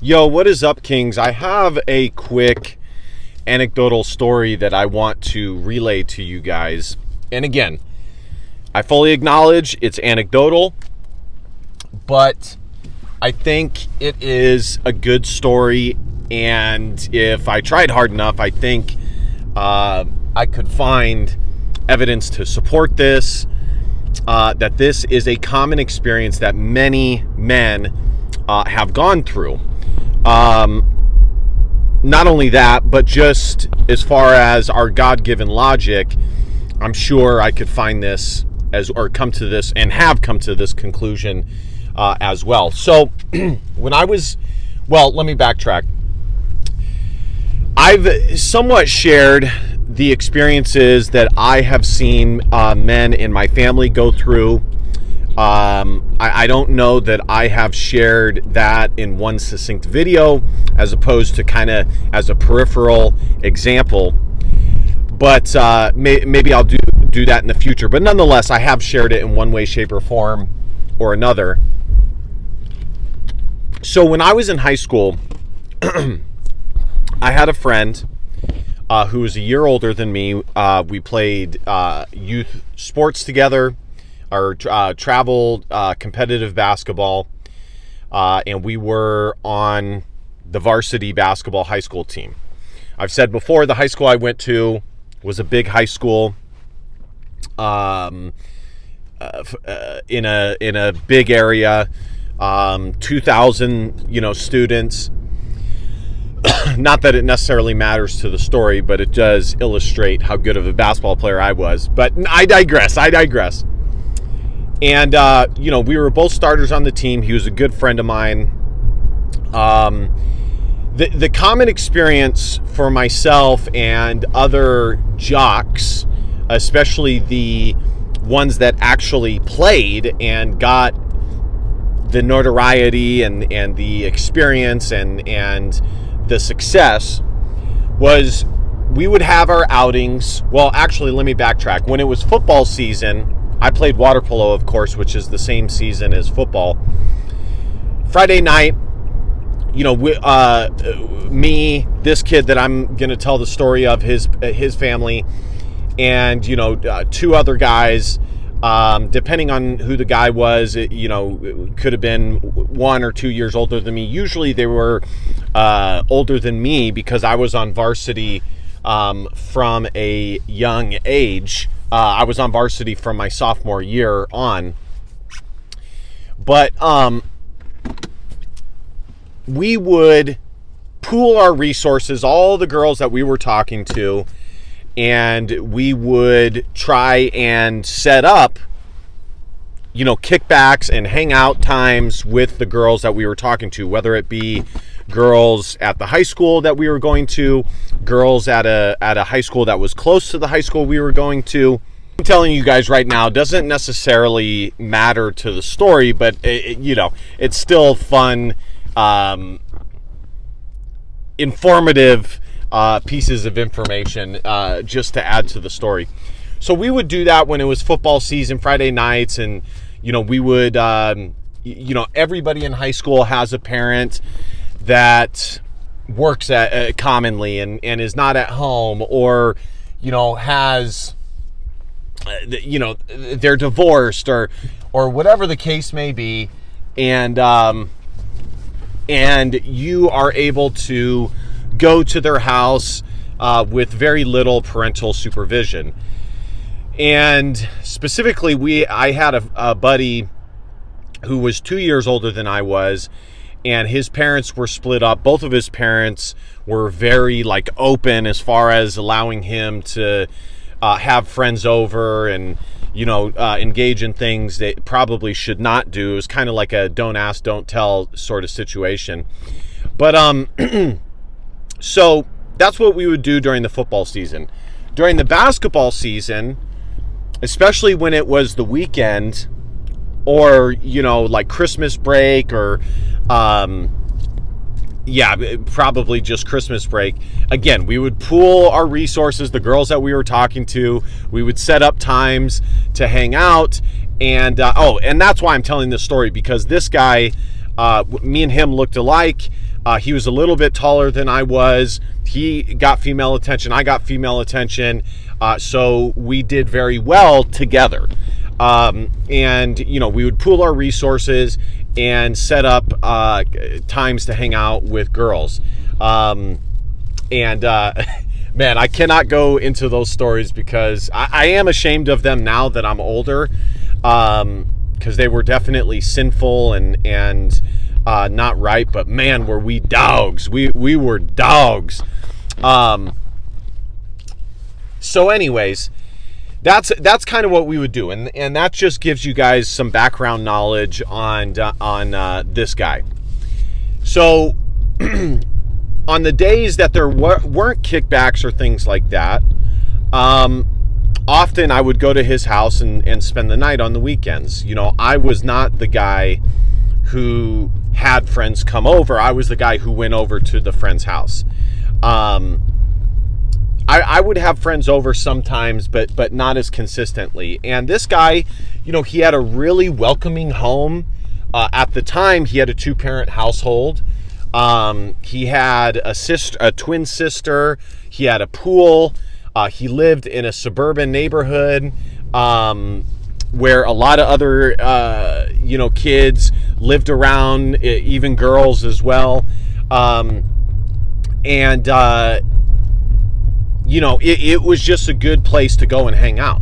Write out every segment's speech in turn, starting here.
Yo, what is up, Kings? I have a quick anecdotal story that I want to relay to you guys. And again, I fully acknowledge it's anecdotal, but I think it is a good story. And if I tried hard enough, I think I could find evidence to support this, that this is a common experience that many men have gone through. Not only that, but just as far as our God-given logic, I'm sure I could find this come to this and have come to this conclusion as well. So when I was, let me backtrack. I've somewhat shared the experiences that I have seen men in my family go through. I don't know that I have shared that in one succinct video as opposed to kind of as a peripheral example, but maybe I'll do that in the future. But nonetheless, I have shared it in one way, shape, or form or another. So when I was in high school, I had a friend who was a year older than me. We played youth sports together, or traveled competitive basketball, and we were on the varsity basketball high school team. I've said before, the high school I went to was a big high school in a big area, 2,000 students. Not that it necessarily matters to the story, but it does illustrate how good of a basketball player I was. But I digress. And, we were both starters on the team. He was a good friend of mine. The common experience for myself and other jocks, especially the ones that actually played and got the notoriety and the experience and the success, was we would have our outings. Well, actually, let me backtrack. When it was football season, I played water polo, of course, which is the same season as football. Two night, me, this kid that I'm going to tell the story of, his family, and, two other guys, depending on who the guy was, it could have been 1 or 2 years older than me. Usually they were older than me because I was on varsity from a young age. I was on varsity from my sophomore year on. But we would pool our resources, all the girls that we were talking to, and we would try and set up, kickbacks and hangout times with the girls that we were talking to, whether it be girls at the high school that we were going to, girls at a high school that was close to the high school we were going to. I'm telling you guys right now, doesn't necessarily matter to the story, but it's still fun, informative pieces of information just to add to the story. So we would do that when it was football season, Friday nights, and we would everybody in high school has a parent that works at commonly and is not at home, or has they're divorced or whatever the case may be, and you are able to go to their house with very little parental supervision. And specifically, I had a buddy who was 2 years older than I was, and his parents were split up. Both of his parents were very open as far as allowing him to have friends over and engage in things that probably should not do. It was kind of like a don't ask, don't tell sort of situation. But so that's what we would do during the football season. During the basketball season, especially when it was the weekend, or Christmas break, or probably just Christmas break. Again, we would pool our resources, the girls that we were talking to. We would set up times to hang out. And that's why I'm telling this story, because this guy, me and him looked alike. He was a little bit taller than I was. He got female attention. I got female attention. So we did very well together. And, you know, we would pool our resources and set up times to hang out with girls. Man, I cannot go into those stories because I am ashamed of them now that I'm older, because they were definitely sinful and not right. But man, were we dogs. We were dogs. So anyways, that's kind of what we would do, and that just gives you guys some background knowledge on this guy. So on the days that there weren't kickbacks or things like that, often I would go to his house and spend the night on the weekends. You know, I was not the guy who had friends come over. I was the guy who went over to the friend's house. I would have friends over sometimes, but not as consistently. And this guy, you know, he had a really welcoming home. At the time, he had a 2-parent household. He had a twin sister. He had a pool. He lived in a suburban neighborhood where a lot of other, kids lived around, even girls as well. It was just a good place to go and hang out,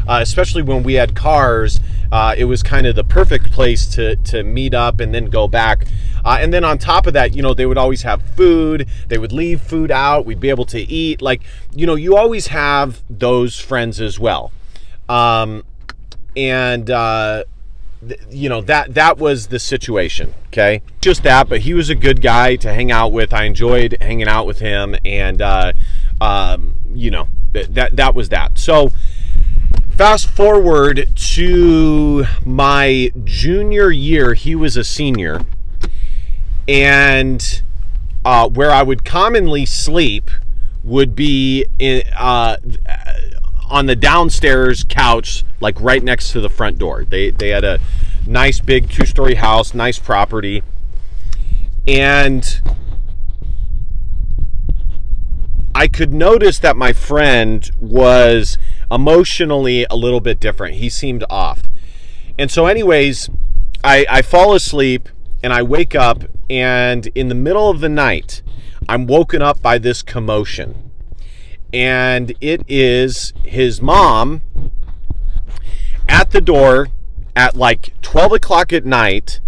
especially when we had cars. It was kind of the perfect place to meet up and then go back. And then on top of that, you know, they would always have food. They would leave food out. We'd be able to eat. Like, you know, you always have those friends as well. That was the situation. Okay. Just that, but he was a good guy to hang out with. I enjoyed hanging out with him. And, that was that. So fast forward to my junior year, he was a senior. And where I would commonly sleep would be on the downstairs couch, like right next to the front door. They had a nice big 2-story house, nice property. And I could notice that my friend was emotionally a little bit different. He seemed off. And so anyways, I fall asleep and I wake up, and in the middle of the night, I'm woken up by this commotion. And it is his mom at the door at like 12 o'clock at night,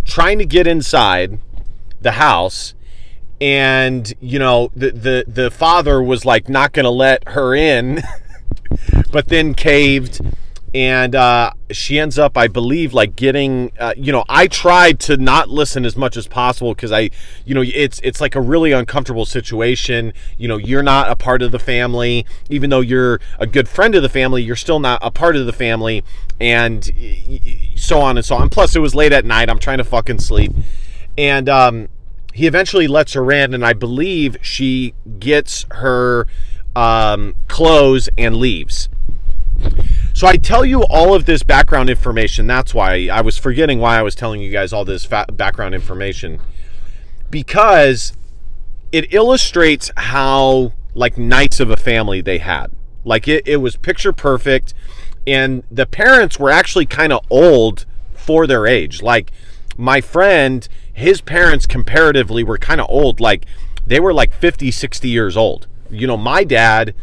trying to get inside the house. And, you know, the father was like not going to let her in, but then caved. And she ends up, I believe, like getting, I tried to not listen as much as possible because it's like a really uncomfortable situation. You know, you're not a part of the family. Even though you're a good friend of the family, you're still not a part of the family, and so on and so on. Plus, it was late at night. I'm trying to fucking sleep. And he eventually lets her in, and I believe she gets her clothes and leaves. So I tell you all of this background information. That's why I was forgetting why I was telling you guys all this background information, because it illustrates how like nice of a family they had. Like it was picture perfect, and the parents were actually kind of old for their age. Like my friend, his parents comparatively were kind of old. Like they were like 50, 60 years old. You know, my dad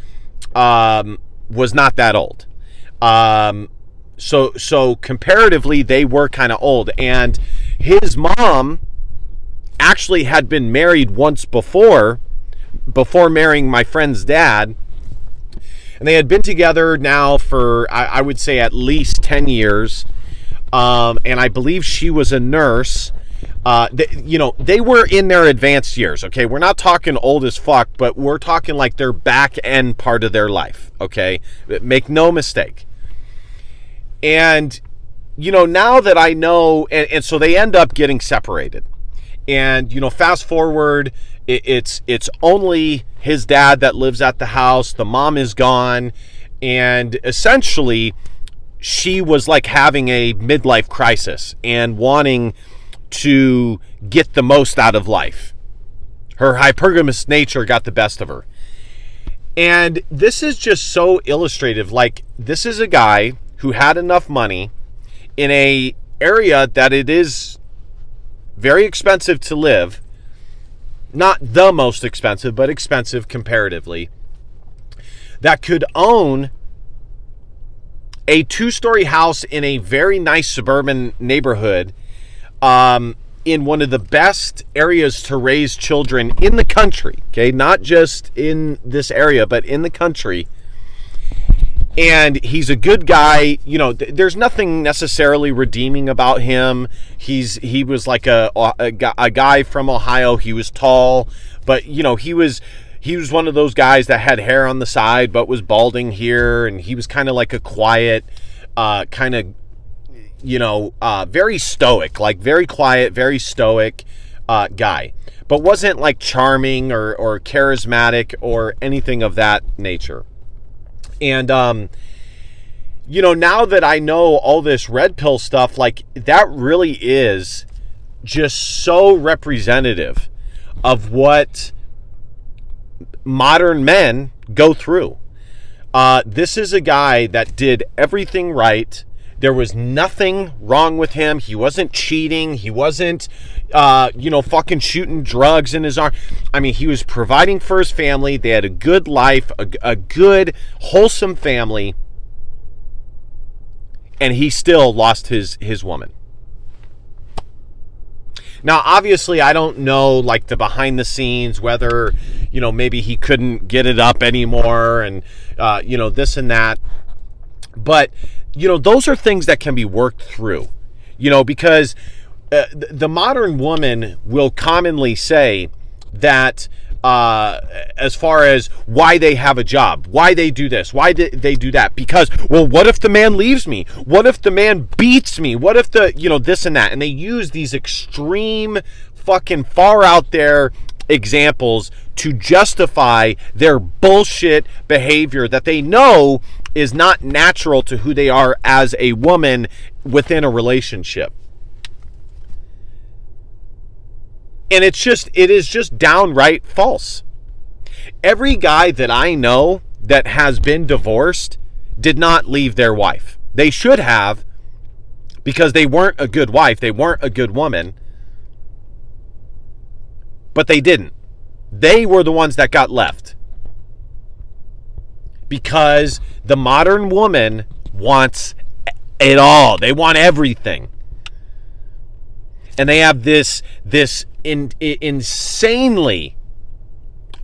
was not that old. So comparatively, they were kind of old, and his mom actually had been married once before marrying my friend's dad, and they had been together now for, I would say, at least 10 years, and I believe she was a nurse. They were in their advanced years, okay? We're not talking old as fuck, but we're talking like their back end part of their life, okay? Make no mistake. And, you know, now that I know, and so they end up getting separated. And, you know, fast forward, it's only his dad that lives at the house. The mom is gone. And essentially, she was like having a midlife crisis and wanting to get the most out of life. Her hypergamous nature got the best of her. And this is just so illustrative. Like, this is a guy who had enough money in a area that it is very expensive to live. Not the most expensive, but expensive comparatively. That could own a 2-story house in a very nice suburban neighborhood, in one of the best areas to raise children in the country. Okay, not just in this area, but in the country. And he's a good guy. You know, there's nothing necessarily redeeming about him. He was like a guy from Ohio. He was tall, but you know, he was one of those guys that had hair on the side but was balding here, and he was kind of like a quiet, kind of, you know, very stoic, like very quiet, very stoic guy, but wasn't like charming or charismatic or anything of that nature. And you know, now that I know all this red pill stuff, like, that really is just so representative of what modern men go through. This is a guy that did everything right. There was nothing wrong with him. He wasn't cheating. He wasn't, you know, fucking shooting drugs in his arm. I mean, he was providing for his family. They had a good life, a good, wholesome family. And he still lost his woman. Now, obviously, I don't know, like, the behind the scenes, whether, you know, maybe he couldn't get it up anymore and, you know, this and that. But, you know, those are things that can be worked through, you know, because the modern woman will commonly say that as far as why they have a job, why they do this, why they do that, because, well, what if the man leaves me? What if the man beats me? What if the, you know, this and that? And they use these extreme fucking far out there examples to justify their bullshit behavior that they know is not natural to who they are as a woman within a relationship. And it is just downright false. Every guy that I know that has been divorced did not leave their wife. They should have, because they weren't a good wife, they weren't a good woman, but they didn't. They were the ones that got left. Because the modern woman wants it all. They want everything. And they have this insanely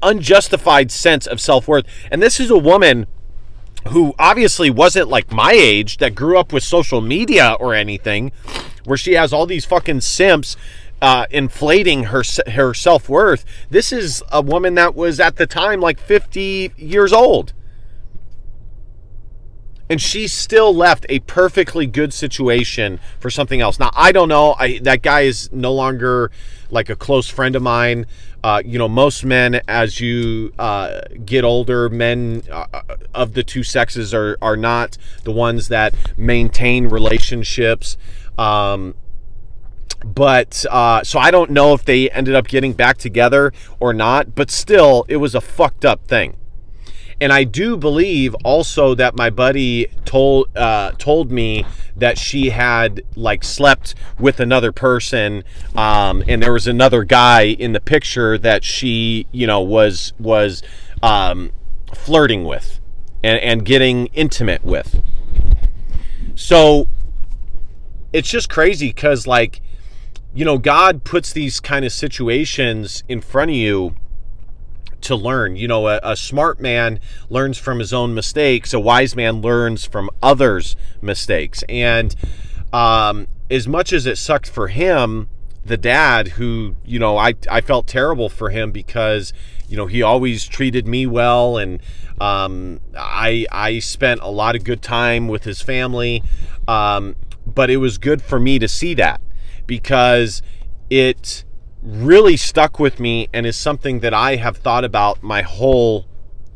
unjustified sense of self-worth. And this is a woman who obviously wasn't like my age, that grew up with social media or anything, where she has all these fucking simps inflating her self-worth. This is a woman that was at the time like 50 years old. And she still left a perfectly good situation for something else. Now, I don't know. That guy is no longer like a close friend of mine. You know, most men, as you get older, men of the two sexes are not the ones that maintain relationships. But so I don't know if they ended up getting back together or not. But still, it was a fucked up thing. And I do believe also that my buddy told me that she had like slept with another person, and there was another guy in the picture that she, you know, was flirting with and getting intimate with. So it's just crazy because, like, you know, God puts these kind of situations in front of you to learn. You know, a smart man learns from his own mistakes. A wise man learns from others' mistakes. And as much as it sucked for him, the dad, who, you know, I felt terrible for him because, you know, he always treated me well, and I spent a lot of good time with his family. But it was good for me to see that, because it really stuck with me and is something that I have thought about my whole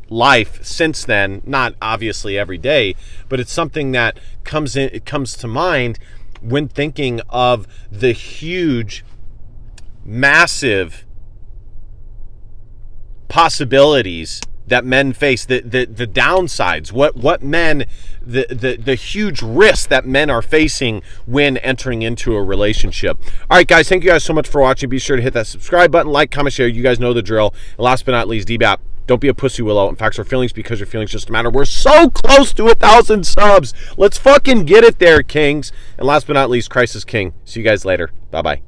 life since then. Not obviously every day, but it's something that comes to mind when thinking of the huge, massive possibilities that men face, the downsides, what men, the huge risks that men are facing when entering into a relationship. All right, guys, thank you guys so much for watching. Be sure to hit that subscribe button, like, comment, share. You guys know the drill. And last but not least, DBAP, don't be a pussy willow. In fact, our feelings because your feelings just matter. We're so close to 1,000 subs. Let's fucking get it there, kings. And last but not least, Christ is king. See you guys later. Bye-bye.